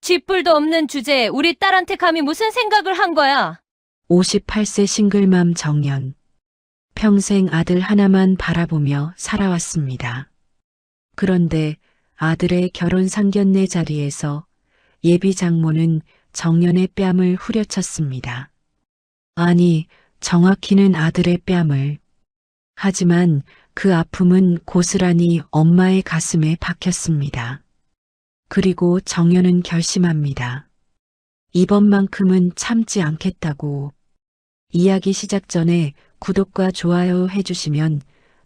쥐뿔도 없는 주제에 우리 딸한테 감히 무슨 생각을 한 거야? 58세 싱글맘 정연. 평생 아들 하나만 바라보며 살아왔습니다. 그런데 아들의 결혼 상견례 자리에서 예비 장모는 정연의 뺨을 후려쳤습니다. 아니, 정확히는 아들의 뺨을. 하지만 그 아픔은 고스란히 엄마의 가슴에 박혔습니다. 그리고 정연은 결심합니다. 이번만큼은 참지 않겠다고. 이야기 시작 전에 구독과 좋아요 해주시면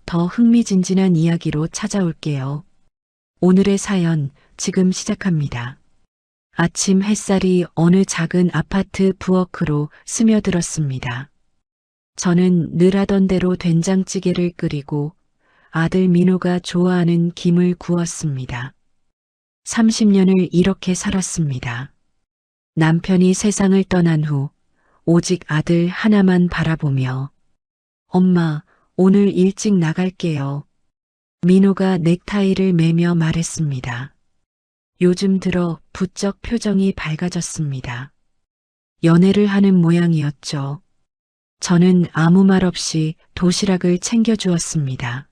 더 흥미진진한 이야기로 찾아올게요. 오늘의 사연 지금 시작합니다. 아침 햇살이 어느 작은 아파트 부엌으로 스며들었습니다. 저는 늘 하던 대로 된장찌개를 끓이고 아들 민호가 좋아하는 김을 구웠습니다. 30년을 이렇게 살았습니다. 남편이 세상을 떠난 후 오직 아들 하나만 바라보며 엄마, 오늘 일찍 나갈게요. 민호가 넥타이를 매며 말했습니다. 요즘 들어 부쩍 표정이 밝아졌습니다. 연애를 하는 모양이었죠. 저는 아무 말 없이 도시락을 챙겨주었습니다.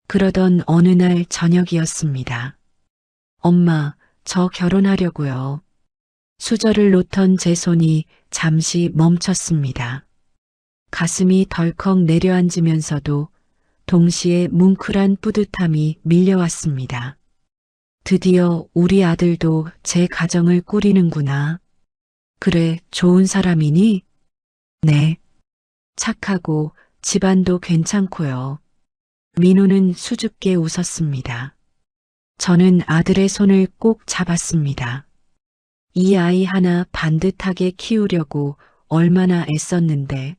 그러던 어느 날 저녁이었습니다. 엄마, 저 결혼하려고요. 수저를 놓던 제 손이 잠시 멈췄습니다. 가슴이 덜컥 내려앉으면서도 동시에 뭉클한 뿌듯함이 밀려왔습니다. 드디어 우리 아들도 제 가정을 꾸리는구나. 그래, 좋은 사람이니? 네. 착하고 집안도 괜찮고요. 민호는 수줍게 웃었습니다. 저는 아들의 손을 꼭 잡았습니다. 이 아이 하나 반듯하게 키우려고 얼마나 애썼는데.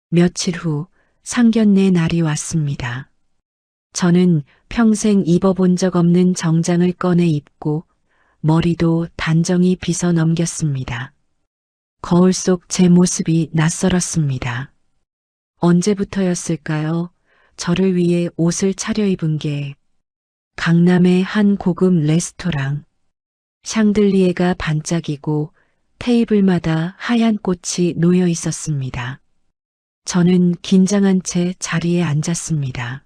며칠 후 상견례 날이 왔습니다. 저는 평생 입어본 적 없는 정장을 꺼내 입고 머리도 단정히 빗어 넘겼습니다. 거울 속 제 모습이 낯설었습니다. 언제부터였을까요? 저를 위해 옷을 차려입은 게. 강남의 한 고급 레스토랑. 샹들리에가 반짝이고 테이블마다 하얀 꽃이 놓여 있었습니다. 저는 긴장한 채 자리에 앉았습니다.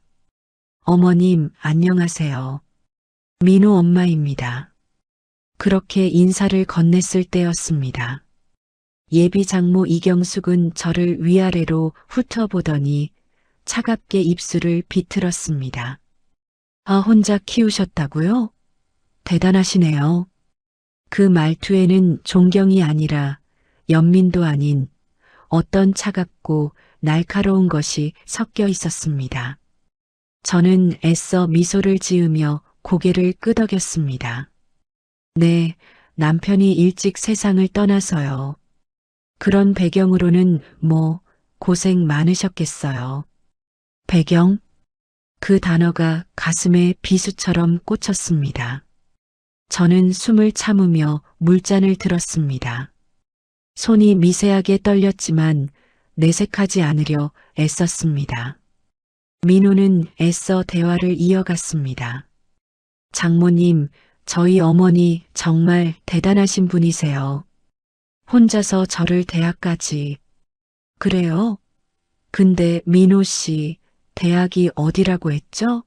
어머님, 안녕하세요. 민호 엄마입니다. 그렇게 인사를 건넸을 때였습니다. 예비 장모 이경숙은 저를 위아래로 훑어보더니 차갑게 입술을 비틀었습니다. 아, 혼자 키우셨다고요? 대단하시네요. 그 말투에는 존경이 아니라 연민도 아닌 어떤 차갑고 날카로운 것이 섞여 있었습니다. 저는 애써 미소를 지으며 고개를 끄덕였습니다. 네, 남편이 일찍 세상을 떠나서요. 그런 배경으로는 고생 많으셨겠어요. 배경? 그 단어가 가슴에 비수처럼 꽂혔습니다. 저는 숨을 참으며 물잔을 들었습니다. 손이 미세하게 떨렸지만 내색하지 않으려 애썼습니다. 민호는 애써 대화를 이어갔습니다. 장모님, 저희 어머니 정말 대단하신 분이세요. 혼자서 저를 대학까지. 그래요? 근데 민호 씨, 대학이 어디라고 했죠?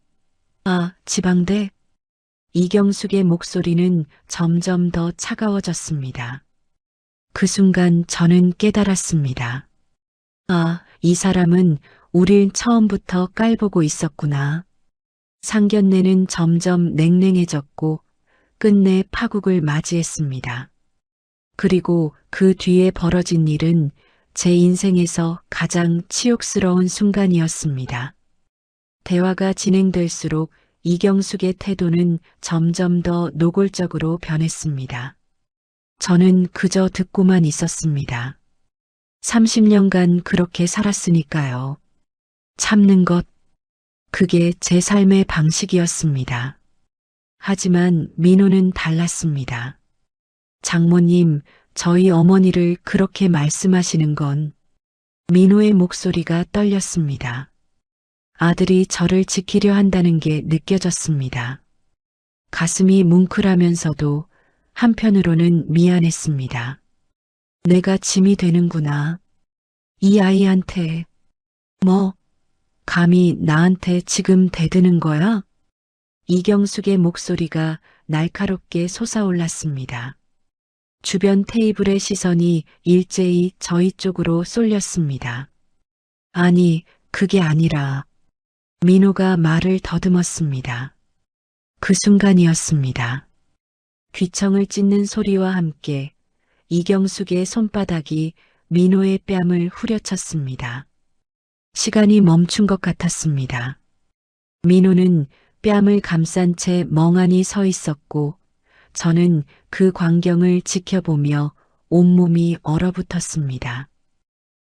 아, 지방대? 이경숙의 목소리는 점점 더 차가워졌습니다. 그 순간 저는 깨달았습니다. 아, 이 사람은 우릴 처음부터 깔보고 있었구나. 상견례는 점점 냉랭해졌고 끝내 파국을 맞이했습니다. 그리고 그 뒤에 벌어진 일은 제 인생에서 가장 치욕스러운 순간이었습니다. 대화가 진행될수록 이경숙의 태도는 점점 더 노골적으로 변했습니다. 저는 그저 듣고만 있었습니다. 30년간 그렇게 살았으니까요. 참는 것, 그게 제 삶의 방식이었습니다. 하지만 민호는 달랐습니다. 장모님, 저희 어머니를 그렇게 말씀하시는 건. 민호의 목소리가 떨렸습니다. 아들이 저를 지키려 한다는 게 느껴졌습니다. 가슴이 뭉클하면서도 한편으로는 미안했습니다. 내가 짐이 되는구나. 이 아이한테. 뭐, 감히 나한테 지금 대드는 거야? 이경숙의 목소리가 날카롭게 솟아올랐습니다. 주변 테이블의 시선이 일제히 저희 쪽으로 쏠렸습니다. 아니, 그게 아니라 민호가 말을 더듬었습니다. 그 순간이었습니다. 귀청을 찢는 소리와 함께 이경숙의 손바닥이 민호의 뺨을 후려쳤습니다. 시간이 멈춘 것 같았습니다. 민호는 뺨을 감싼 채 멍하니 서 있었고 저는 그 광경을 지켜보며 온몸이 얼어붙었습니다.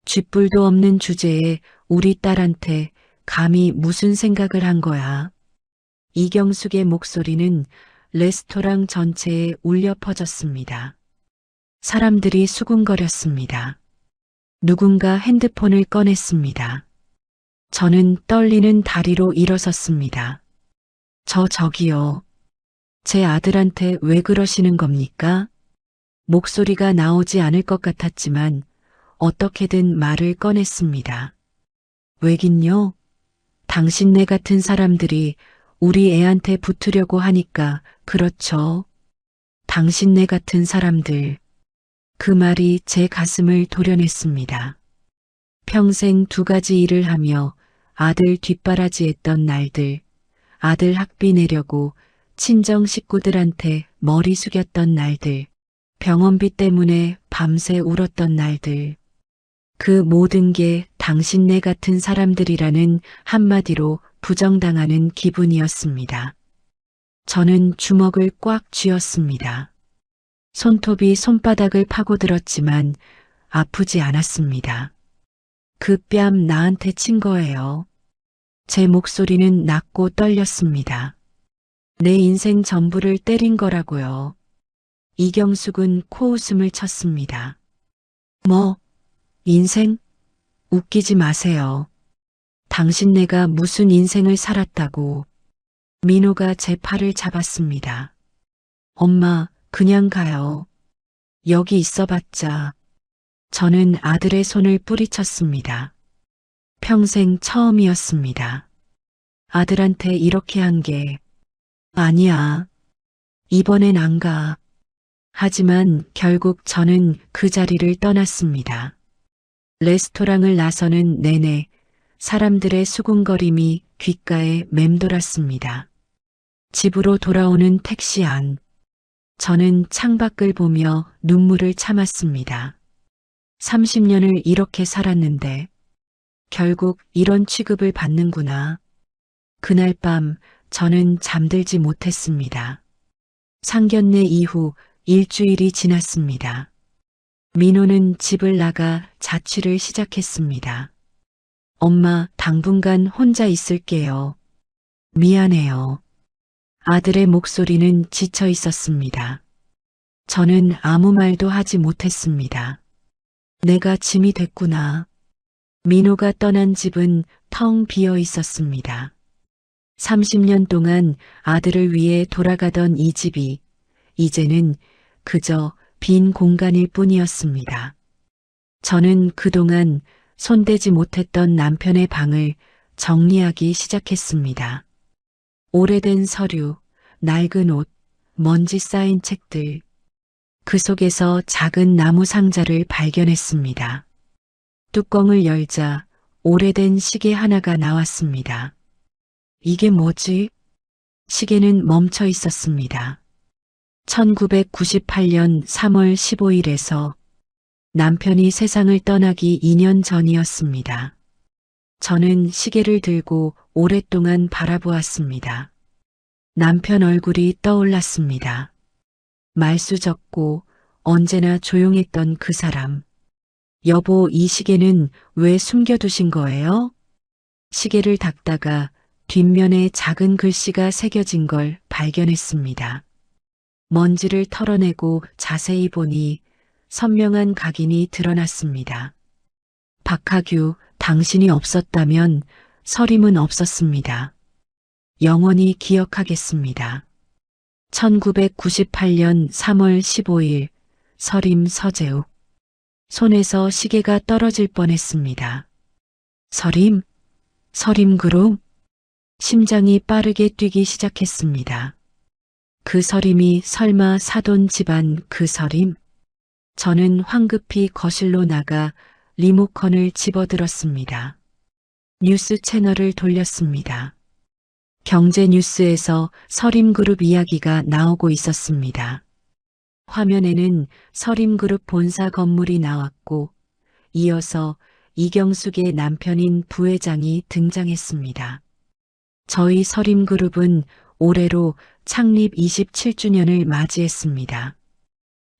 쥐뿔도 없는 주제에 우리 딸한테 감히 무슨 생각을 한 거야. 이경숙의 목소리는 레스토랑 전체에 울려 퍼졌습니다. 사람들이 수군거렸습니다. 누군가 핸드폰을 꺼냈습니다. 저는 떨리는 다리로 일어섰습니다. 저기요. 제 아들한테 왜 그러시는 겁니까? 목소리가 나오지 않을 것 같았지만 어떻게든 말을 꺼냈습니다. 왜긴요? 당신네 같은 사람들이 우리 애한테 붙으려고 하니까 그렇죠. 당신네 같은 사람들. 그 말이 제 가슴을 도려냈습니다. 평생 두 가지 일을 하며 아들 뒷바라지했던 날들, 아들 학비 내려고 친정 식구들한테 머리 숙였던 날들, 병원비 때문에 밤새 울었던 날들. 그 모든 게 당신네 같은 사람들이라는 한마디로 부정당하는 기분이었습니다. 저는 주먹을 꽉 쥐었습니다. 손톱이 손바닥을 파고들었지만 아프지 않았습니다. 그 뺨 나한테 친 거예요. 제 목소리는 낮고 떨렸습니다. 내 인생 전부를 때린 거라고요. 이경숙은 코웃음을 쳤습니다. 뭐, 인생? 웃기지 마세요. 당신네가 무슨 인생을 살았다고. 민호가 제 팔을 잡았습니다. 엄마, 그냥 가요. 여기 있어봤자. 저는 아들의 손을 뿌리쳤습니다. 평생 처음이었습니다. 아들한테 이렇게 한 게 아니야. 이번엔 안 가. 하지만 결국 저는 그 자리를 떠났습니다. 레스토랑을 나서는 내내 사람들의 수군거림이 귓가에 맴돌았습니다. 집으로 돌아오는 택시 안. 저는 창밖을 보며 눈물을 참았습니다. 30년을 이렇게 살았는데 결국 이런 취급을 받는구나. 그날 밤 저는 잠들지 못했습니다. 상견례 이후 일주일이 지났습니다. 민호는 집을 나가 자취를 시작했습니다. 엄마, 당분간 혼자 있을게요. 미안해요. 아들의 목소리는 지쳐 있었습니다. 저는 아무 말도 하지 못했습니다. 내가 짐이 됐구나. 민호가 떠난 집은 텅 비어 있었습니다. 30년 동안 아들을 위해 돌아가던 이 집이 이제는 그저 빈 공간일 뿐이었습니다. 저는 그동안 손대지 못했던 남편의 방을 정리하기 시작했습니다. 오래된 서류, 낡은 옷, 먼지 쌓인 책들. 그 속에서 작은 나무 상자를 발견했습니다. 뚜껑을 열자 오래된 시계 하나가 나왔습니다. 이게 뭐지? 시계는 멈춰 있었습니다. 1998년 3월 15일에서 남편이 세상을 떠나기 2년 전이었습니다. 저는 시계를 들고 오랫동안 바라보았습니다. 남편 얼굴이 떠올랐습니다. 말수 적고 언제나 조용했던 그 사람. 여보, 이 시계는 왜 숨겨두신 거예요? 시계를 닦다가 뒷면에 작은 글씨가 새겨진 걸 발견했습니다. 먼지를 털어내고 자세히 보니 선명한 각인이 드러났습니다. 박하규, 당신이 없었다면 서림은 없었습니다. 영원히 기억하겠습니다. 1998년 3월 15일 서림 서재욱. 손에서 시계가 떨어질 뻔했습니다. 서림그룹? 심장이 빠르게 뛰기 시작했습니다. 그 서림이 설마 사돈 집안 그 서림? 저는 황급히 거실로 나가 리모컨을 집어들었습니다. 뉴스 채널을 돌렸습니다. 경제 뉴스에서 서림그룹 이야기가 나오고 있었습니다. 화면에는 서림그룹 본사 건물이 나왔고 이어서 이경숙의 남편인 부회장이 등장했습니다. 저희 서림그룹은 올해로 창립 27주년을 맞이했습니다.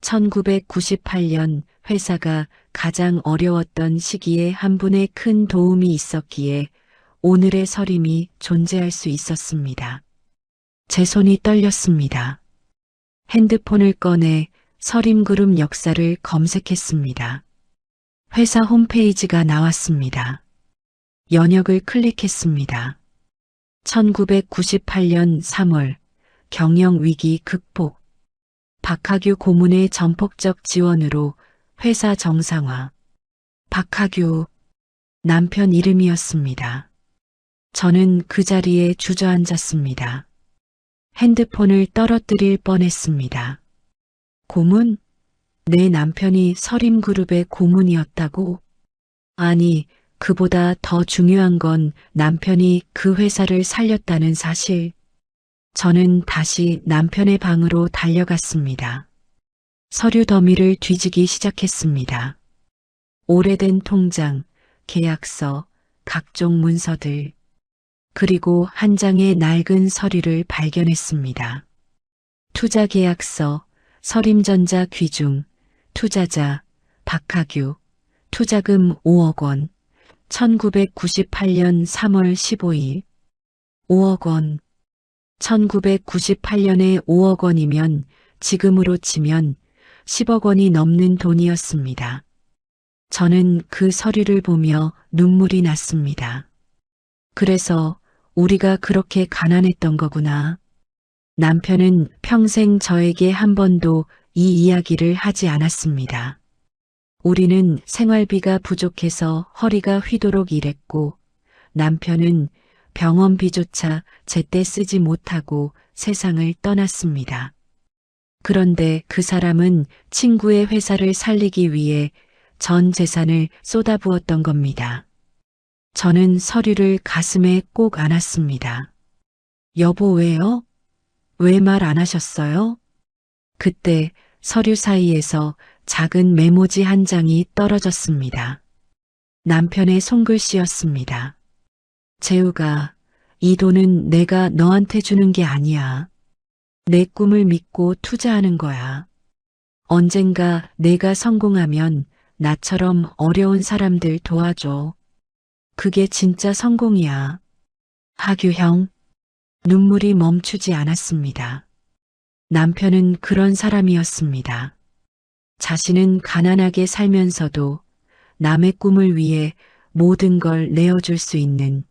1998년 회사가 가장 어려웠던 시기에 한 분의 큰 도움이 있었기에 오늘의 서림이 존재할 수 있었습니다. 제 손이 떨렸습니다. 핸드폰을 꺼내 서림그룹 역사를 검색했습니다. 회사 홈페이지가 나왔습니다. 연역을 클릭했습니다. 1998년 3월 경영위기 극복. 박하규 고문의 전폭적 지원으로 회사 정상화. 박하규, 남편 이름이었습니다. 저는 그 자리에 주저앉았습니다. 핸드폰을 떨어뜨릴 뻔했습니다. 고문? 내 남편이 서림그룹의 고문이었다고? 아니, 그보다 더 중요한 건 남편이 그 회사를 살렸다는 사실. 저는 다시 남편의 방으로 달려갔습니다. 서류 더미를 뒤지기 시작했습니다. 오래된 통장, 계약서, 각종 문서들, 그리고 한 장의 낡은 서류를 발견했습니다. 투자계약서, 서림전자 귀중, 투자자, 박하규, 투자금 5억 원, 1998년 3월 15일, 5억 원. 1998년에 5억 원이면 지금으로 치면 10억 원이 넘는 돈이었습니다. 저는 그 서류를 보며 눈물이 났습니다. 그래서 우리가 그렇게 가난했던 거구나. 남편은 평생 저에게 한 번도 이 이야기를 하지 않았습니다. 우리는 생활비가 부족해서 허리가 휘도록 일했고 남편은 병원비조차 제때 쓰지 못하고 세상을 떠났습니다. 그런데 그 사람은 친구의 회사를 살리기 위해 전 재산을 쏟아부었던 겁니다. 저는 서류를 가슴에 꼭 안았습니다. 여보 왜요? 왜 말 안 하셨어요? 그때 서류 사이에서 작은 메모지 한 장이 떨어졌습니다. 남편의 손글씨였습니다. 재우가, 이 돈은 내가 너한테 주는 게 아니야. 내 꿈을 믿고 투자하는 거야. 언젠가 내가 성공하면 나처럼 어려운 사람들 도와줘. 그게 진짜 성공이야. 하규 형, 눈물이 멈추지 않았습니다. 남편은 그런 사람이었습니다. 자신은 가난하게 살면서도 남의 꿈을 위해 모든 걸 내어줄 수 있는.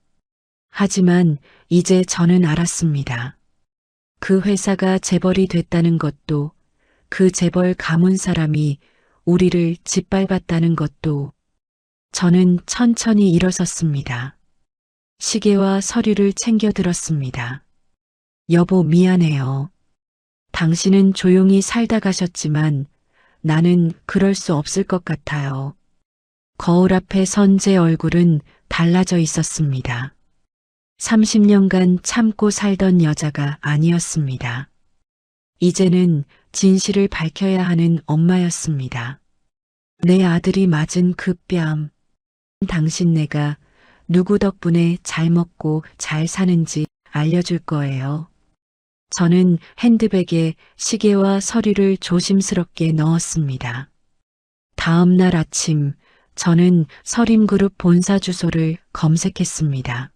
하지만 이제 저는 알았습니다. 그 회사가 재벌이 됐다는 것도, 그 재벌 가문 사람이 우리를 짓밟았다는 것도. 저는 천천히 일어섰습니다. 시계와 서류를 챙겨 들었습니다. 여보 미안해요. 당신은 조용히 살다 가셨지만 나는 그럴 수 없을 것 같아요. 거울 앞에 선 제 얼굴은 달라져 있었습니다. 30년간 참고 살던 여자가 아니었습니다. 이제는 진실을 밝혀야 하는 엄마였습니다. 내 아들이 맞은 그 뺨. 당신네가 누구 덕분에 잘 먹고 잘 사는지 알려줄 거예요. 저는 핸드백에 시계와 서류를 조심스럽게 넣었습니다. 다음 날 아침 저는 서림그룹 본사 주소를 검색했습니다.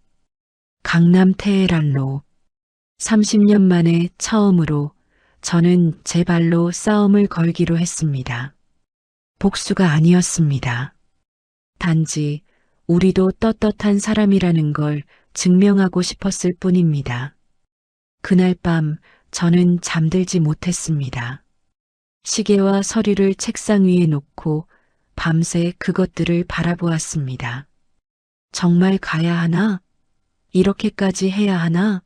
강남 테헤란로. 30년 만에 처음으로 저는 제 발로 싸움을 걸기로 했습니다. 복수가 아니었습니다. 단지 우리도 떳떳한 사람이라는 걸 증명하고 싶었을 뿐입니다. 그날 밤 저는 잠들지 못했습니다. 시계와 서류를 책상 위에 놓고 밤새 그것들을 바라보았습니다. 정말 가야 하나? 이렇게까지 해야 하나?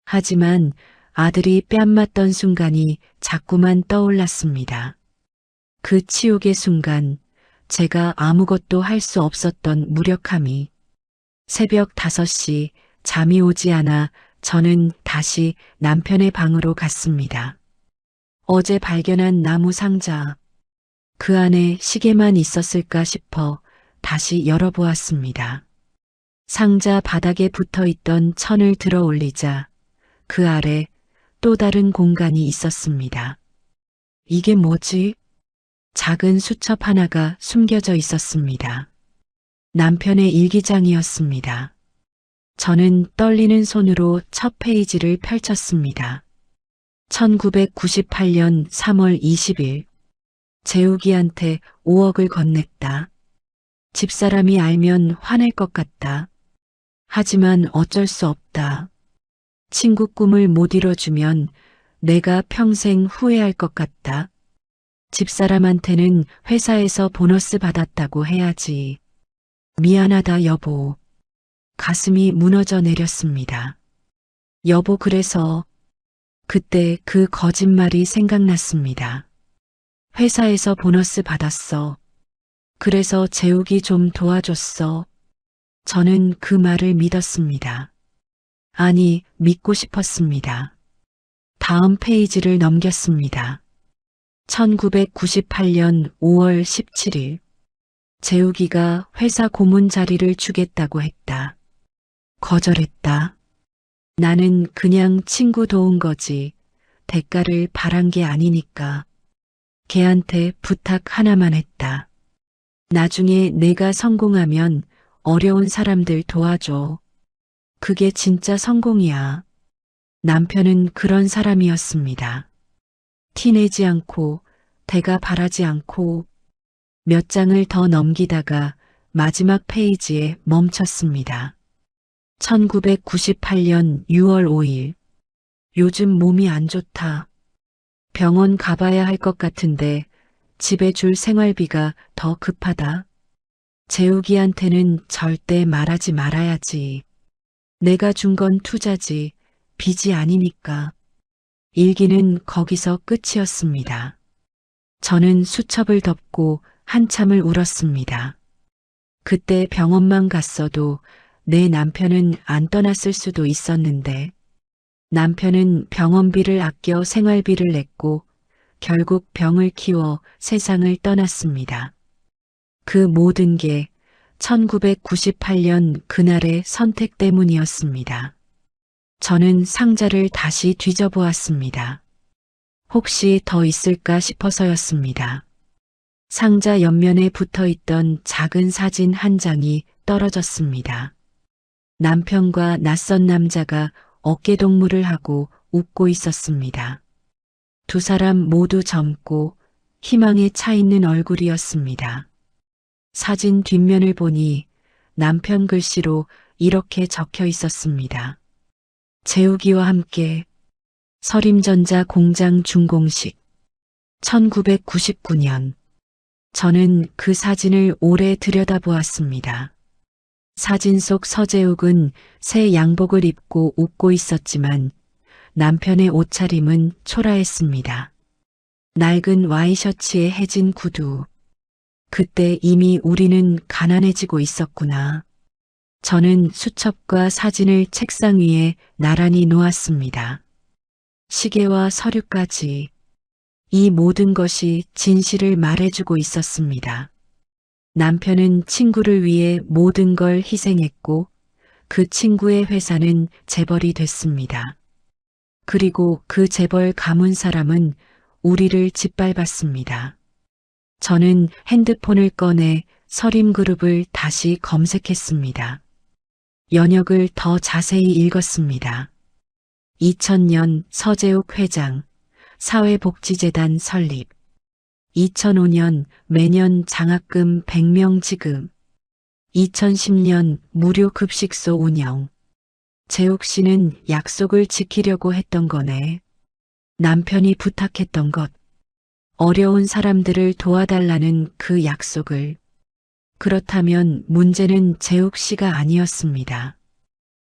하지만 아들이 뺨 맞던 순간이 자꾸만 떠올랐습니다. 그 치욕의 순간, 제가 아무것도 할 수 없었던 무력함이. 새벽 5시 잠이 오지 않아 저는 다시 남편의 방으로 갔습니다. 어제 발견한 나무 상자, 그 안에 시계만 있었을까 싶어 다시 열어보았습니다. 상자 바닥에 붙어 있던 천을 들어 올리자 그 아래 또 다른 공간이 있었습니다. 이게 뭐지? 작은 수첩 하나가 숨겨져 있었습니다. 남편의 일기장이었습니다. 저는 떨리는 손으로 첫 페이지를 펼쳤습니다. 1998년 3월 20일. 재욱이한테 5억을 건넸다. 집사람이 알면 화낼 것 같다. 하지만 어쩔 수 없다. 친구 꿈을 못 이뤄주면 내가 평생 후회할 것 같다. 집사람한테는 회사에서 보너스 받았다고 해야지. 미안하다 여보. 가슴이 무너져 내렸습니다. 여보 그래서 그때 그 거짓말이 생각났습니다. 회사에서 보너스 받았어. 그래서 재욱이 좀 도와줬어. 저는 그 말을 믿었습니다. 아니, 믿고 싶었습니다. 다음 페이지를 넘겼습니다. 1998년 5월 17일. 재욱이가 회사 고문 자리를 주겠다고 했다. 거절했다. 나는 그냥 친구 도운 거지. 대가를 바란 게 아니니까. 걔한테 부탁 하나만 했다. 나중에 내가 성공하면 어려운 사람들 도와줘. 그게 진짜 성공이야. 남편은 그런 사람이었습니다. 티내지 않고 대가 바라지 않고. 몇 장을 더 넘기다가 마지막 페이지에 멈췄습니다. 1998년 6월 5일. 요즘 몸이 안 좋다. 병원 가봐야 할 것 같은데 집에 줄 생활비가 더 급하다. 재욱이한테는 절대 말하지 말아야지. 내가 준 건 투자지, 빚이 아니니까. 일기는 거기서 끝이었습니다. 저는 수첩을 덮고 한참을 울었습니다. 그때 병원만 갔어도 내 남편은 안 떠났을 수도 있었는데 남편은 병원비를 아껴 생활비를 냈고 결국 병을 키워 세상을 떠났습니다. 그 모든 게 1998년 그날의 선택 때문이었습니다. 저는 상자를 다시 뒤져보았습니다. 혹시 더 있을까 싶어서였습니다. 상자 옆면에 붙어있던 작은 사진 한 장이 떨어졌습니다. 남편과 낯선 남자가 어깨동무를 하고 웃고 있었습니다. 두 사람 모두 젊고 희망에 차 있는 얼굴이었습니다. 사진 뒷면을 보니 남편 글씨로 이렇게 적혀 있었습니다. 재욱이와 함께 서림전자 공장 준공식 1999년. 저는 그 사진을 오래 들여다보았습니다. 사진 속 서재욱은 새 양복을 입고 웃고 있었지만 남편의 옷차림은 초라했습니다. 낡은 와이셔츠에 해진 구두. 그때 이미 우리는 가난해지고 있었구나. 저는 수첩과 사진을 책상 위에 나란히 놓았습니다. 시계와 서류까지. 이 모든 것이 진실을 말해주고 있었습니다. 남편은 친구를 위해 모든 걸 희생했고 그 친구의 회사는 재벌이 됐습니다. 그리고 그 재벌 가문 사람은 우리를 짓밟았습니다. 저는 핸드폰을 꺼내 서림그룹을 다시 검색했습니다. 연역을 더 자세히 읽었습니다. 2000년 서재욱 회장, 사회복지재단 설립. 2005년 매년 장학금 100명 지급. 2010년 무료 급식소 운영. 재욱 씨는 약속을 지키려고 했던 거네. 남편이 부탁했던 것, 어려운 사람들을 도와달라는 그 약속을. 그렇다면 문제는 재욱 씨가 아니었습니다.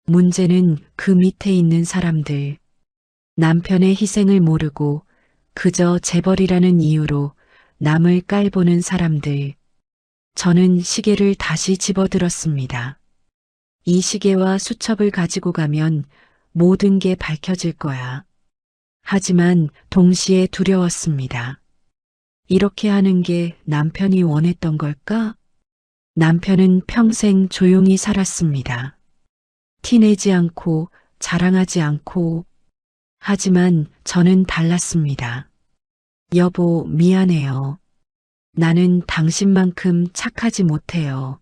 문제는 그 밑에 있는 사람들. 남편의 희생을 모르고 그저 재벌이라는 이유로 남을 깔보는 사람들. 저는 시계를 다시 집어들었습니다. 이 시계와 수첩을 가지고 가면 모든 게 밝혀질 거야. 하지만 동시에 두려웠습니다. 이렇게 하는 게 남편이 원했던 걸까? 남편은 평생 조용히 살았습니다. 티내지 않고 자랑하지 않고. 하지만 저는 달랐습니다. 여보, 미안해요. 나는 당신만큼 착하지 못해요.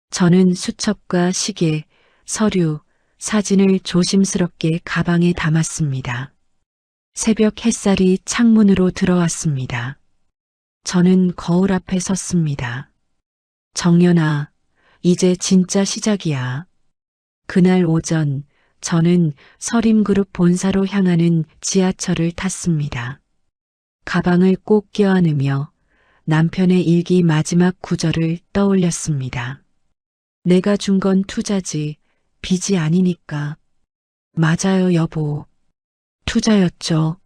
저는 수첩과 시계, 서류, 사진을 조심스럽게 가방에 담았습니다. 새벽 햇살이 창문으로 들어왔습니다. 저는 거울 앞에 섰습니다. 정연아, 이제 진짜 시작이야. 그날 오전, 저는 서림그룹 본사로 향하는 지하철을 탔습니다. 가방을 꼭 껴안으며 남편의 일기 마지막 구절을 떠올렸습니다. 내가 준 건 투자지, 빚이 아니니까. 맞아요, 여보. 투자였죠.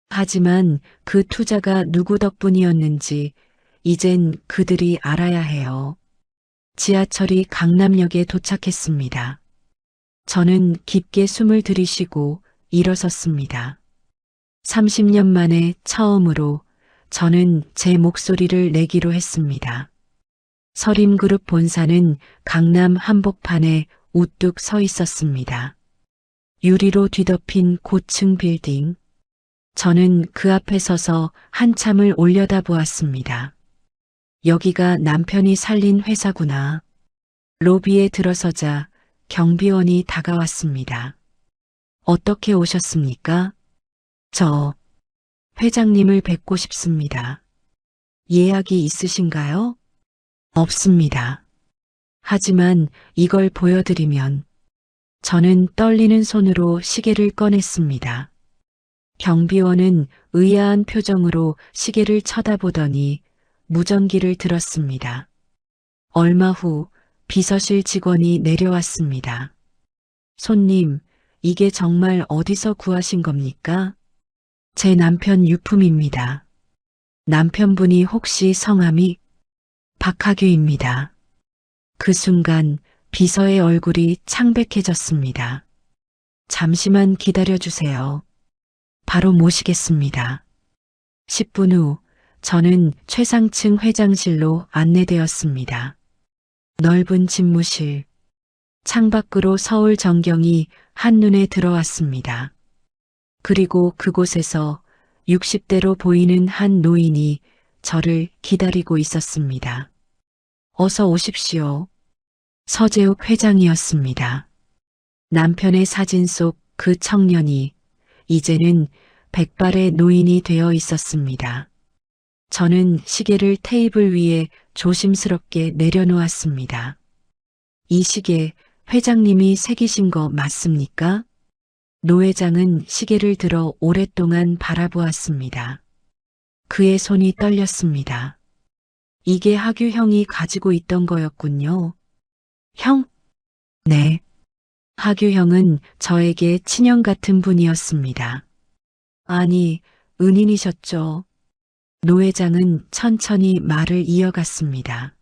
하지만 그 투자가 누구 덕분이었는지 이젠 그들이 알아야 해요. 지하철이 강남역에 도착했습니다. 저는 깊게 숨을 들이쉬고 일어섰습니다. 30년 만에 처음으로 저는 제 목소리를 내기로 했습니다. 서림그룹 본사는 강남 한복판에 우뚝 서 있었습니다. 유리로 뒤덮인 고층 빌딩. 저는 그 앞에 서서 한참을 올려다보았습니다. 여기가 남편이 살린 회사구나. 로비에 들어서자 경비원이 다가왔습니다. 어떻게 오셨습니까? 저 회장님을 뵙고 싶습니다. 예약이 있으신가요? 없습니다. 하지만 이걸 보여드리면. 저는 떨리는 손으로 시계를 꺼냈습니다. 경비원은 의아한 표정으로 시계를 쳐다보더니 무전기를 들었습니다. 얼마 후 비서실 직원이 내려왔습니다. 손님, 이게 정말 어디서 구하신 겁니까? 제 남편 유품입니다. 남편분이 혹시 성함이? 박하규입니다. 그 순간 비서의 얼굴이 창백해졌습니다. 잠시만 기다려주세요. 바로 모시겠습니다. 10분 후 저는 최상층 회장실로 안내되었습니다. 넓은 집무실. 창밖으로 서울 전경이 한눈에 들어왔습니다. 그리고 그곳에서 60대로 보이는 한 노인이 저를 기다리고 있었습니다. 어서 오십시오. 서재욱 회장이었습니다. 남편의 사진 속 그 청년이 이제는 백발의 노인이 되어 있었습니다. 저는 시계를 테이블 위에 조심스럽게 내려놓았습니다. 이 시계 회장님이 새기신 거 맞습니까? 노 회장은 시계를 들어 오랫동안 바라보았습니다. 그의 손이 떨렸습니다. 이게 하규 형이 가지고 있던 거였군요. 형? 네. 하규 형은 저에게 친형 같은 분이었습니다. 아니, 은인이셨죠. 노 회장은 천천히 말을 이어갔습니다.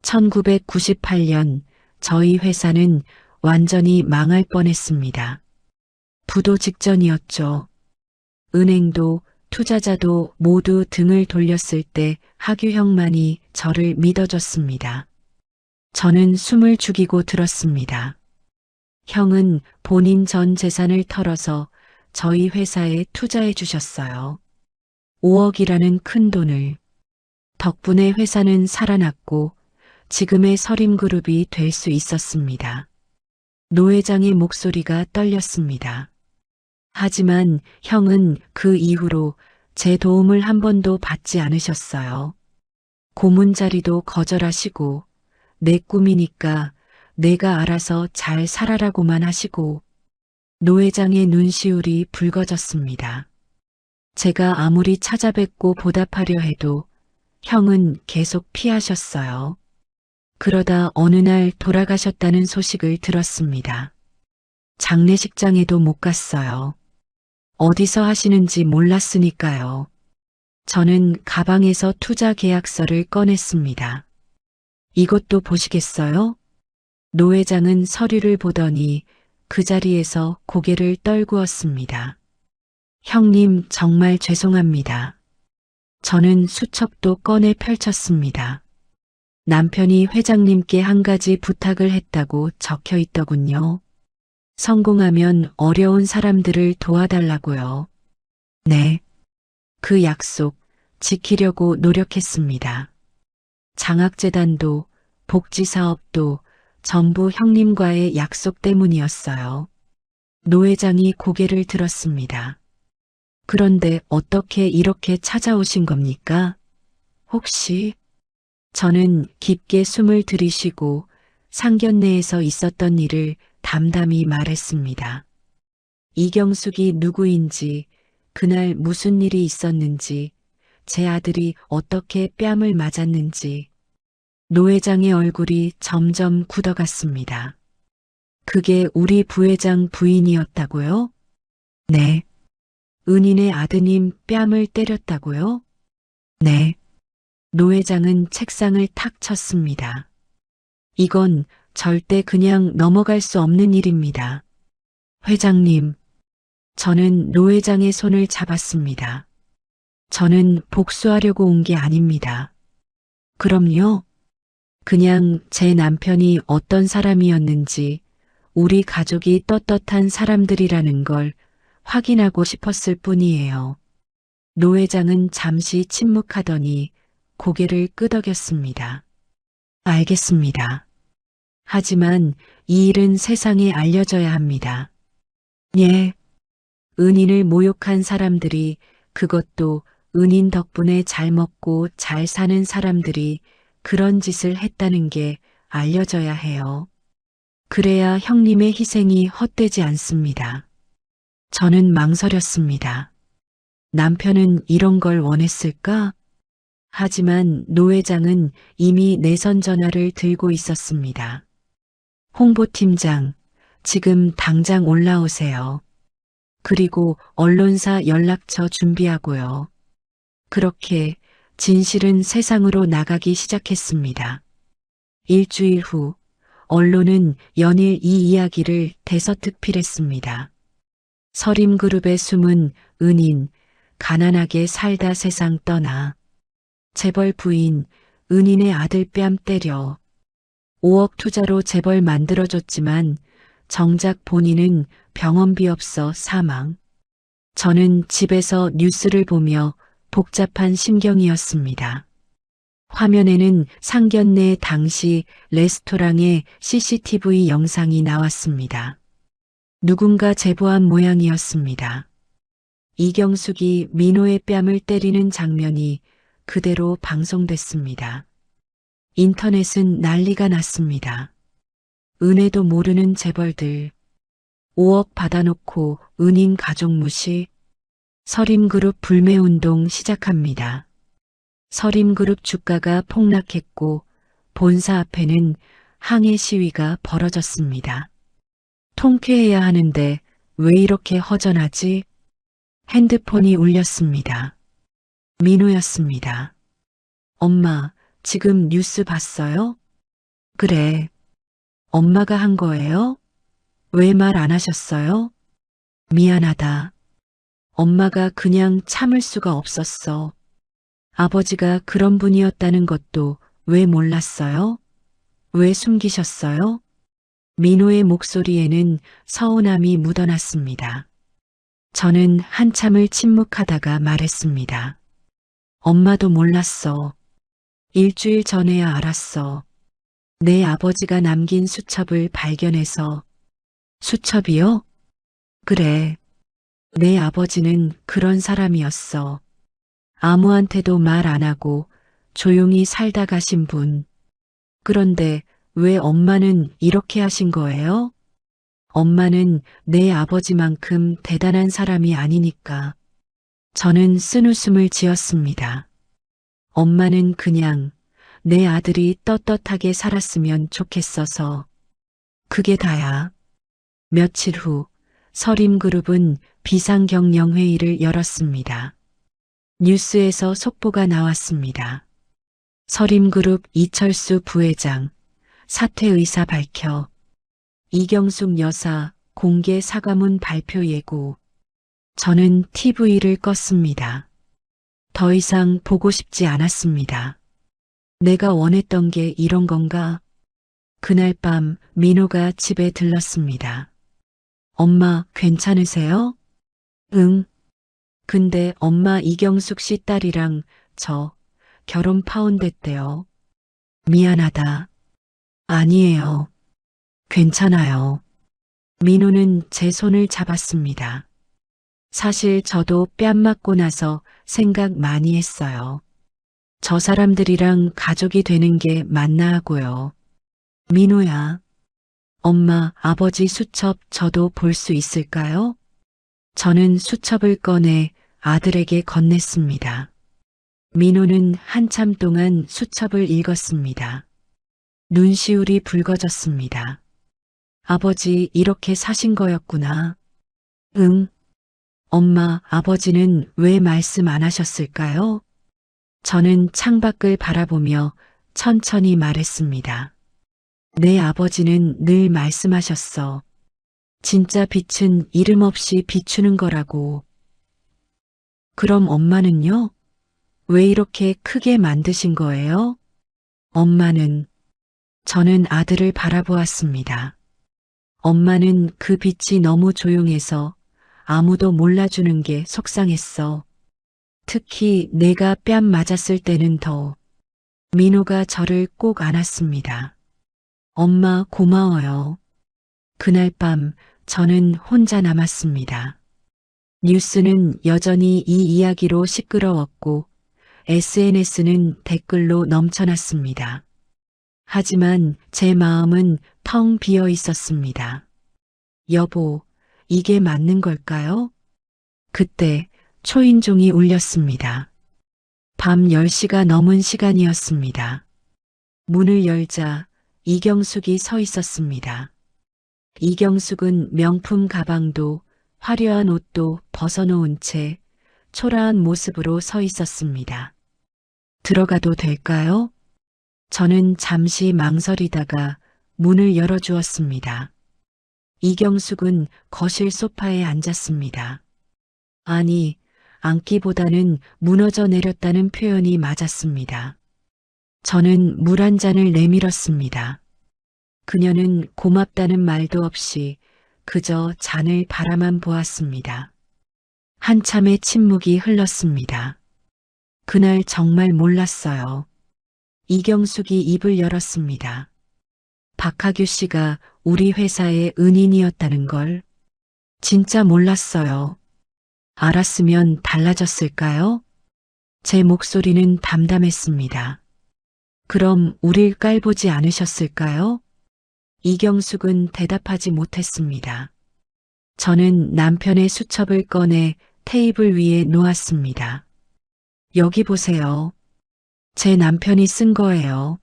1998년 저희 회사는 완전히 망할 뻔했습니다. 부도 직전이었죠. 은행도 투자자도 모두 등을 돌렸을 때 하규 형만이 저를 믿어줬습니다. 저는 숨을 죽이고 들었습니다. 형은 본인 전 재산을 털어서 저희 회사에 투자해 주셨어요. 5억이라는 큰 돈을. 덕분에 회사는 살아났고 지금의 서림그룹이 될 수 있었습니다. 노 회장의 목소리가 떨렸습니다. 하지만 형은 그 이후로 제 도움을 한 번도 받지 않으셨어요. 고문 자리도 거절하시고 내 꿈이니까 내가 알아서 잘 살아라고만 하시고. 노 회장의 눈시울이 붉어졌습니다. 제가 아무리 찾아뵙고 보답하려 해도 형은 계속 피하셨어요. 그러다 어느 날 돌아가셨다는 소식을 들었습니다. 장례식장에도 못 갔어요. 어디서 하시는지 몰랐으니까요. 저는 가방에서 투자 계약서를 꺼냈습니다. 이것도 보시겠어요? 노 회장은 서류를 보더니 그 자리에서 고개를 떨구었습니다. 형님, 정말 죄송합니다. 저는 수첩도 꺼내 펼쳤습니다. 남편이 회장님께 한 가지 부탁을 했다고 적혀 있더군요. 성공하면 어려운 사람들을 도와달라고요. 네. 그 약속 지키려고 노력했습니다. 장학재단도 복지사업도 전부 형님과의 약속 때문이었어요. 노 회장이 고개를 들었습니다. 그런데 어떻게 이렇게 찾아오신 겁니까? 혹시? 저는 깊게 숨을 들이쉬고 상견례에서 있었던 일을 담담히 말했습니다. 이경숙이 누구인지, 그날 무슨 일이 있었는지, 제 아들이 어떻게 뺨을 맞았는지. 노 회장의 얼굴이 점점 굳어갔습니다. 그게 우리 부회장 부인이었다고요? 네. 은인의 아드님 뺨을 때렸다고요? 네. 노 회장은 책상을 탁 쳤습니다. 이건 절대 그냥 넘어갈 수 없는 일입니다. 회장님, 저는 노 회장의 손을 잡았습니다. 저는 복수하려고 온 게 아닙니다. 그럼요. 그냥 제 남편이 어떤 사람이었는지, 우리 가족이 떳떳한 사람들이라는 걸 확인하고 싶었을 뿐이에요. 노 회장은 잠시 침묵하더니 고개를 끄덕였습니다. 알겠습니다. 하지만 이 일은 세상에 알려져야 합니다. 예. 은인을 모욕한 사람들이, 그것도 은인 덕분에 잘 먹고 잘 사는 사람들이 그런 짓을 했다는 게 알려져야 해요. 그래야 형님의 희생이 헛되지 않습니다. 저는 망설였습니다. 남편은 이런 걸 원했을까? 하지만 노 회장은 이미 내선 전화를 들고 있었습니다. 홍보팀장, 지금 당장 올라오세요. 그리고 언론사 연락처 준비하고요. 그렇게 진실은 세상으로 나가기 시작했습니다. 일주일 후 언론은 연일 이 이야기를 대서특필했습니다. 서림그룹의 숨은 은인, 가난하게 살다 세상 떠나. 재벌 부인, 은인의 아들 뺨 때려. 5억 투자로 재벌 만들어줬지만 정작 본인은 병원비 없어 사망. 저는 집에서 뉴스를 보며 복잡한 심경이었습니다. 화면에는 상견례 당시 레스토랑의 CCTV 영상이 나왔습니다. 누군가 제보한 모양이었습니다. 이경숙이 민호의 뺨을 때리는 장면이 그대로 방송됐습니다. 인터넷은 난리가 났습니다. 은혜도 모르는 재벌들, 5억 받아놓고 은인 가족 무시, 서림그룹 불매운동 시작합니다. 서림그룹 주가가 폭락했고 본사 앞에는 항해 시위가 벌어졌습니다. 통쾌해야 하는데 왜 이렇게 허전하지? 핸드폰이 울렸습니다. 민호였습니다. 엄마, 지금 뉴스 봤어요? 그래. 엄마가 한 거예요? 왜 말 안 하셨어요? 미안하다. 엄마가 그냥 참을 수가 없었어. 아버지가 그런 분이었다는 것도 왜 몰랐어요? 왜 숨기셨어요? 민호의 목소리에는 서운함이 묻어났습니다. 저는 한참을 침묵하다가 말했습니다. 엄마도 몰랐어. 일주일 전에야 알았어. 내 아버지가 남긴 수첩을 발견해서. 수첩이요? 그래. 내 아버지는 그런 사람이었어. 아무한테도 말 안 하고 조용히 살다 가신 분. 그런데 왜 엄마는 이렇게 하신 거예요? 엄마는 내 아버지만큼 대단한 사람이 아니니까. 저는 쓴웃음을 지었습니다. 엄마는 그냥 내 아들이 떳떳하게 살았으면 좋겠어서. 그게 다야. 며칠 후 서림그룹은 비상경영회의를 열었습니다. 뉴스에서 속보가 나왔습니다. 서림그룹 이철수 부회장 사퇴 의사 밝혀. 이경숙 여사 공개 사과문 발표 예고. 저는 TV를 껐습니다. 더 이상 보고 싶지 않았습니다. 내가 원했던 게 이런 건가? 그날 밤 민호가 집에 들렀습니다. 엄마 괜찮으세요? 응. 근데 엄마 이경숙 씨 딸이랑 저 결혼 파혼됐대요. 미안하다. 아니에요. 괜찮아요. 민호는 제 손을 잡았습니다. 사실 저도 뺨 맞고 나서 생각 많이 했어요. 저 사람들이랑 가족이 되는 게 맞나 하고요. 민호야, 엄마, 아버지 수첩 저도 볼 수 있을까요? 저는 수첩을 꺼내 아들에게 건넸습니다. 민호는 한참 동안 수첩을 읽었습니다. 눈시울이 붉어졌습니다. 아버지 이렇게 사신 거였구나. 응. 엄마, 아버지는 왜 말씀 안 하셨을까요? 저는 창밖을 바라보며 천천히 말했습니다. 내 아버지는 늘 말씀하셨어. 진짜 빛은 이름 없이 비추는 거라고. 그럼 엄마는요? 왜 이렇게 크게 만드신 거예요? 엄마는, 저는 아들을 바라보았습니다. 엄마는 그 빛이 너무 조용해서 아무도 몰라주는 게 속상했어. 특히 내가 뺨 맞았을 때는 더. 민호가 저를 꼭 안았습니다. 엄마 고마워요. 그날 밤 저는 혼자 남았습니다. 뉴스는 여전히 이 이야기로 시끄러웠고 SNS는 댓글로 넘쳐났습니다. 하지만 제 마음은 텅 비어 있었습니다. 여보, 이게 맞는 걸까요? 그때 초인종이 울렸습니다. 밤 10시가 넘은 시간이었습니다. 문을 열자 이경숙이 서 있었습니다. 이경숙은 명품 가방도 화려한 옷도 벗어놓은 채 초라한 모습으로 서 있었습니다. 들어가도 될까요? 저는 잠시 망설이다가 문을 열어주었습니다. 이경숙은 거실 소파에 앉았습니다. 아니, 앉기보다는 무너져 내렸다는 표현이 맞았습니다. 저는 물 한 잔을 내밀었습니다. 그녀는 고맙다는 말도 없이 그저 잔을 바라만 보았습니다. 한참의 침묵이 흘렀습니다. 그날 정말 몰랐어요. 이경숙이 입을 열었습니다. 박하규 씨가 우리 회사의 은인이었다는 걸 진짜 몰랐어요. 알았으면 달라졌을까요? 제 목소리는 담담했습니다. 그럼 우릴 깔보지 않으셨을까요? 이경숙은 대답하지 못했습니다. 저는 남편의 수첩을 꺼내 테이블 위에 놓았습니다. 여기 보세요. 제 남편이 쓴 거예요.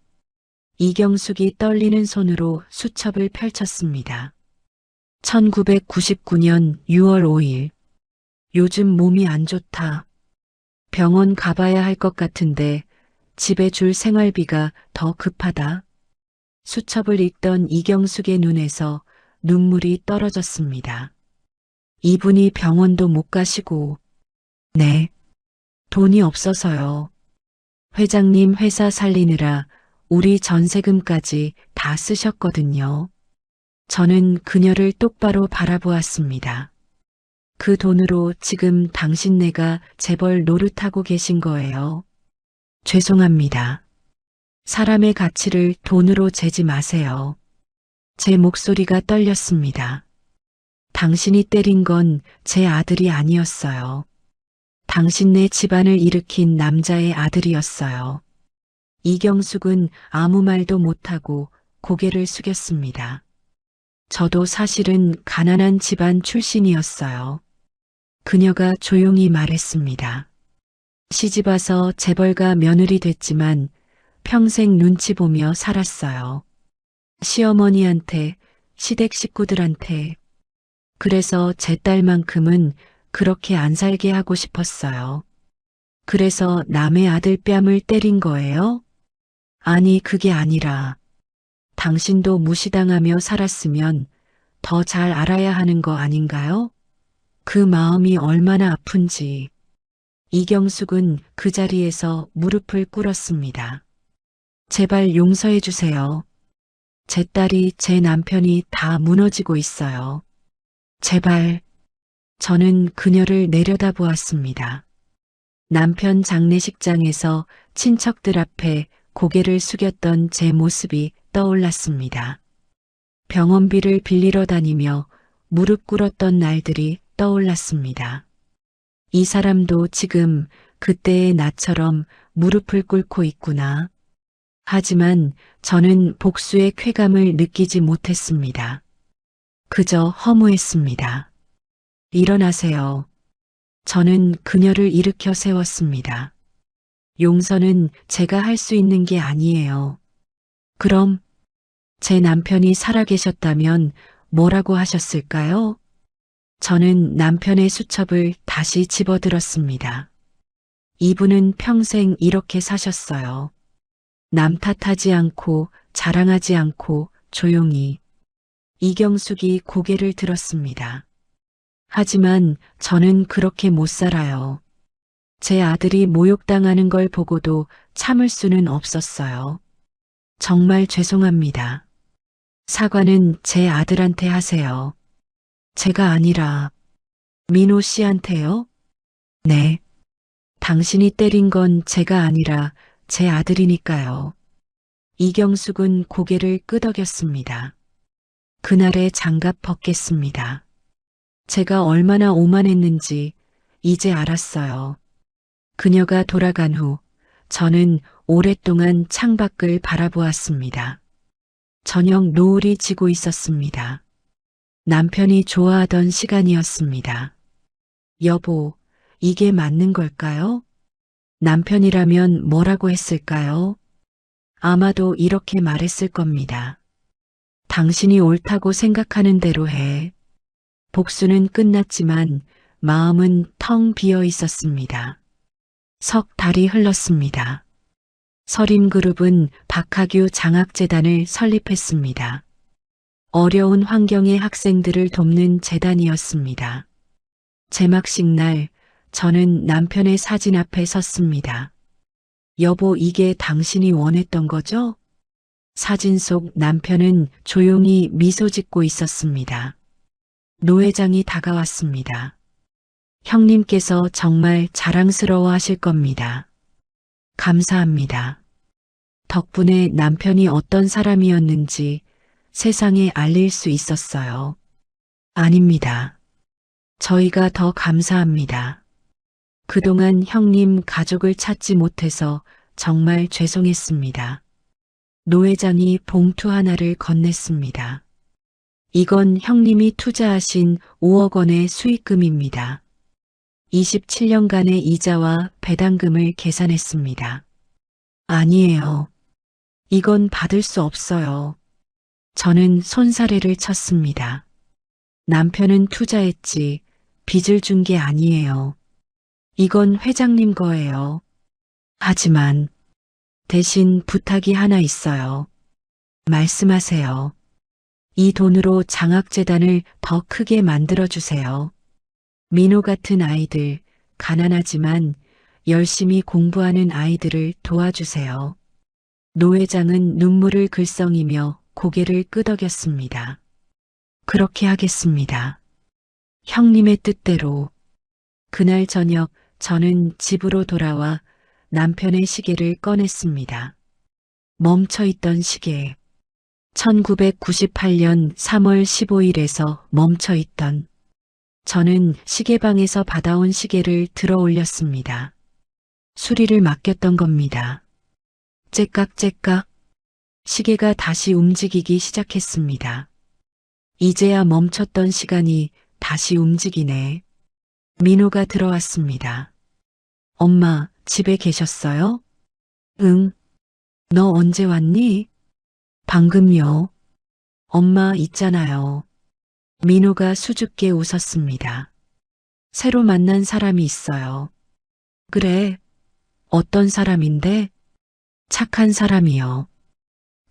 이경숙이 떨리는 손으로 수첩을 펼쳤습니다. 1999년 6월 5일. 요즘 몸이 안 좋다. 병원 가봐야 할 것 같은데 집에 줄 생활비가 더 급하다. 수첩을 읽던 이경숙의 눈에서 눈물이 떨어졌습니다. 이분이 병원도 못 가시고. 네. 돈이 없어서요. 회장님 회사 살리느라 우리 전세금까지 다 쓰셨거든요. 저는 그녀를 똑바로 바라보았습니다. 그 돈으로 지금 당신네가 재벌 노릇하고 계신 거예요. 죄송합니다. 사람의 가치를 돈으로 재지 마세요. 제 목소리가 떨렸습니다. 당신이 때린 건 제 아들이 아니었어요. 당신네 집안을 일으킨 남자의 아들이었어요. 이경숙은 아무 말도 못하고 고개를 숙였습니다. 저도 사실은 가난한 집안 출신이었어요. 그녀가 조용히 말했습니다. 시집와서 재벌가 며느리 됐지만 평생 눈치 보며 살았어요. 시어머니한테, 시댁 식구들한테. 그래서 제 딸만큼은 그렇게 안 살게 하고 싶었어요. 그래서 남의 아들 뺨을 때린 거예요? 아니, 그게 아니라 당신도 무시당하며 살았으면 더 잘 알아야 하는 거 아닌가요? 그 마음이 얼마나 아픈지. 이경숙은 그 자리에서 무릎을 꿇었습니다. 제발 용서해 주세요. 제 딸이, 제 남편이 다 무너지고 있어요. 제발. 저는 그녀를 내려다보았습니다. 남편 장례식장에서 친척들 앞에 고개를 숙였던 제 모습이 떠올랐습니다. 병원비를 빌리러 다니며 무릎 꿇었던 날들이 떠올랐습니다. 이 사람도 지금 그때의 나처럼 무릎을 꿇고 있구나. 하지만 저는 복수의 쾌감을 느끼지 못했습니다. 그저 허무했습니다. 일어나세요. 저는 그녀를 일으켜 세웠습니다. 용서는 제가 할 수 있는 게 아니에요. 그럼 제 남편이 살아계셨다면 뭐라고 하셨을까요? 저는 남편의 수첩을 다시 집어들었습니다. 이분은 평생 이렇게 사셨어요. 남 탓하지 않고 자랑하지 않고 조용히. 이경숙이 고개를 들었습니다. 하지만 저는 그렇게 못 살아요. 제 아들이 모욕당하는 걸 보고도 참을 수는 없었어요. 정말 죄송합니다. 사과는 제 아들한테 하세요. 제가 아니라 민호 씨한테요? 네. 당신이 때린 건 제가 아니라 제 아들이니까요. 이경숙은 고개를 끄덕였습니다. 그날의 장갑 벗겠습니다. 제가 얼마나 오만했는지 이제 알았어요. 그녀가 돌아간 후 저는 오랫동안 창밖을 바라보았습니다. 저녁 노을이 지고 있었습니다. 남편이 좋아하던 시간이었습니다. 여보, 이게 맞는 걸까요? 남편이라면 뭐라고 했을까요? 아마도 이렇게 말했을 겁니다. 당신이 옳다고 생각하는 대로 해. 복수는 끝났지만 마음은 텅 비어 있었습니다. 석 달이 흘렀습니다. 서림그룹은 박학유 장학재단을 설립했습니다. 어려운 환경의 학생들을 돕는 재단이었습니다. 제막식 날 저는 남편의 사진 앞에 섰습니다. 여보, 이게 당신이 원했던 거죠? 사진 속 남편은 조용히 미소 짓고 있었습니다. 노 회장이 다가왔습니다. 형님께서 정말 자랑스러워 하실 겁니다. 감사합니다. 덕분에 남편이 어떤 사람이었는지 세상에 알릴 수 있었어요. 아닙니다. 저희가 더 감사합니다. 그동안 형님 가족을 찾지 못해서 정말 죄송했습니다. 노 회장이 봉투 하나를 건넸습니다. 이건 형님이 투자하신 5억 원의 수익금입니다. 27년간의 이자와 배당금을 계산했습니다. 아니에요. 이건 받을 수 없어요. 저는 손사래를 쳤습니다. 남편은 투자했지 빚을 준 게 아니에요. 이건 회장님 거예요. 하지만 대신 부탁이 하나 있어요. 말씀하세요. 이 돈으로 장학재단을 더 크게 만들어주세요. 민호 같은 아이들, 가난하지만 열심히 공부하는 아이들을 도와주세요. 노 회장은 눈물을 글썽이며 고개를 끄덕였습니다. 그렇게 하겠습니다. 형님의 뜻대로. 그날 저녁 저는 집으로 돌아와 남편의 시계를 꺼냈습니다. 멈춰있던 시계. 1998년 3월 15일에서 멈춰있던. 저는 시계방에서 받아온 시계를 들어 올렸습니다. 수리를 맡겼던 겁니다. 째깍째깍. 시계가 다시 움직이기 시작했습니다. 이제야 멈췄던 시간이 다시 움직이네. 민호가 들어왔습니다. 엄마, 집에 계셨어요? 응. 너 언제 왔니? 방금요. 엄마 있잖아요. 민호가 수줍게 웃었습니다. 새로 만난 사람이 있어요. 그래. 어떤 사람인데? 착한 사람이요.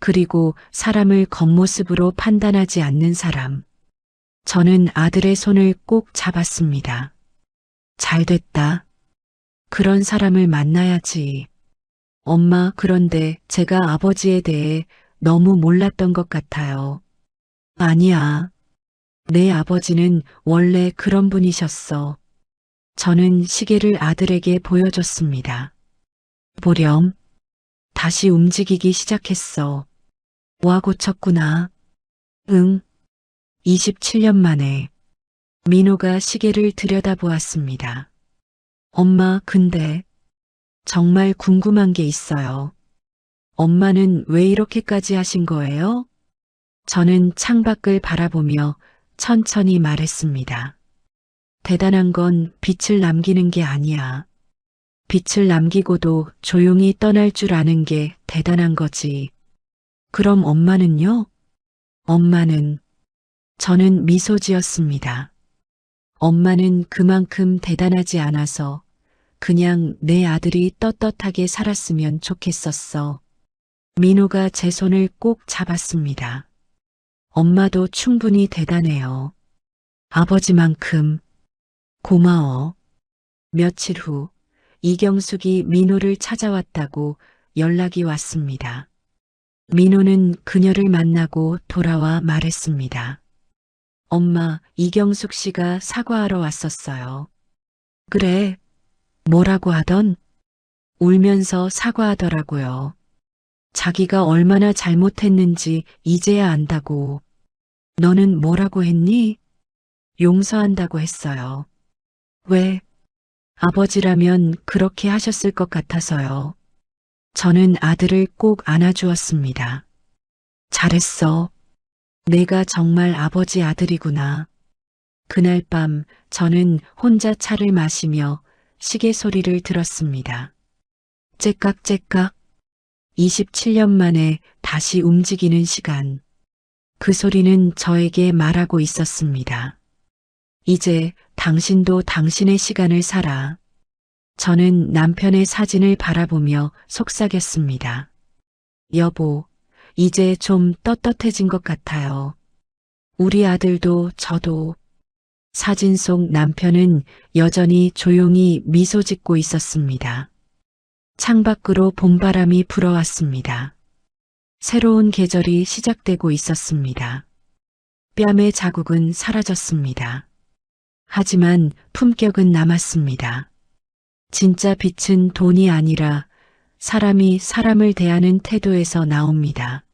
그리고 사람을 겉모습으로 판단하지 않는 사람. 저는 아들의 손을 꼭 잡았습니다. 잘 됐다. 그런 사람을 만나야지. 엄마, 그런데 제가 아버지에 대해 너무 몰랐던 것 같아요. 아니야. 내 아버지는 원래 그런 분이셨어. 저는 시계를 아들에게 보여줬습니다. 보렴. 다시 움직이기 시작했어. 와, 고쳤구나. 응. 27년 만에. 민호가 시계를 들여다보았습니다. 엄마, 근데 정말 궁금한 게 있어요. 엄마는 왜 이렇게까지 하신 거예요? 저는 창밖을 바라보며 천천히 말했습니다. 대단한 건 빛을 남기는 게 아니야. 빛을 남기고도 조용히 떠날 줄 아는 게 대단한 거지. 그럼 엄마는요? 엄마는, 저는 미소 지었습니다. 엄마는 그만큼 대단하지 않아서 그냥 내 아들이 떳떳하게 살았으면 좋겠었어. 민호가 제 손을 꼭 잡았습니다. 엄마도 충분히 대단해요. 아버지만큼. 고마워. 며칠 후 이경숙이 민호를 찾아왔다고 연락이 왔습니다. 민호는 그녀를 만나고 돌아와 말했습니다. 엄마, 이경숙 씨가 사과하러 왔었어요. 그래. 뭐라고 하던? 울면서 사과하더라고요. 자기가 얼마나 잘못했는지 이제야 안다고. 너는 뭐라고 했니? 용서한다고 했어요. 왜? 아버지라면 그렇게 하셨을 것 같아서요. 저는 아들을 꼭 안아주었습니다. 잘했어. 내가 정말 아버지 아들이구나. 그날 밤 저는 혼자 차를 마시며 시계 소리를 들었습니다. 째깍째깍. 27년 만에 다시 움직이는 시간. 그 소리는 저에게 말하고 있었습니다. 이제 당신도 당신의 시간을 살아. 저는 남편의 사진을 바라보며 속삭였습니다. 여보, 이제 좀 떳떳해진 것 같아요. 우리 아들도 저도. 사진 속 남편은 여전히 조용히 미소 짓고 있었습니다. 창밖으로 봄바람이 불어왔습니다. 새로운 계절이 시작되고 있었습니다. 뺨의 자국은 사라졌습니다. 하지만 품격은 남았습니다. 진짜 빛은 돈이 아니라 사람이 사람을 대하는 태도에서 나옵니다.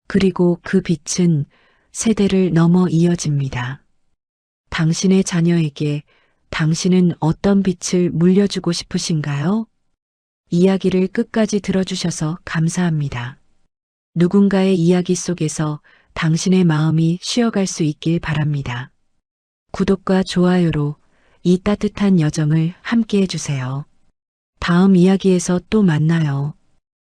그리고 그 빛은 세대를 넘어 이어집니다. 당신의 자녀에게 당신은 어떤 빛을 물려주고 싶으신가요? 이야기를 끝까지 들어주셔서 감사합니다. 누군가의 이야기 속에서 당신의 마음이 쉬어갈 수 있길 바랍니다. 구독과 좋아요로 이 따뜻한 여정을 함께 해주세요. 다음 이야기에서 또 만나요.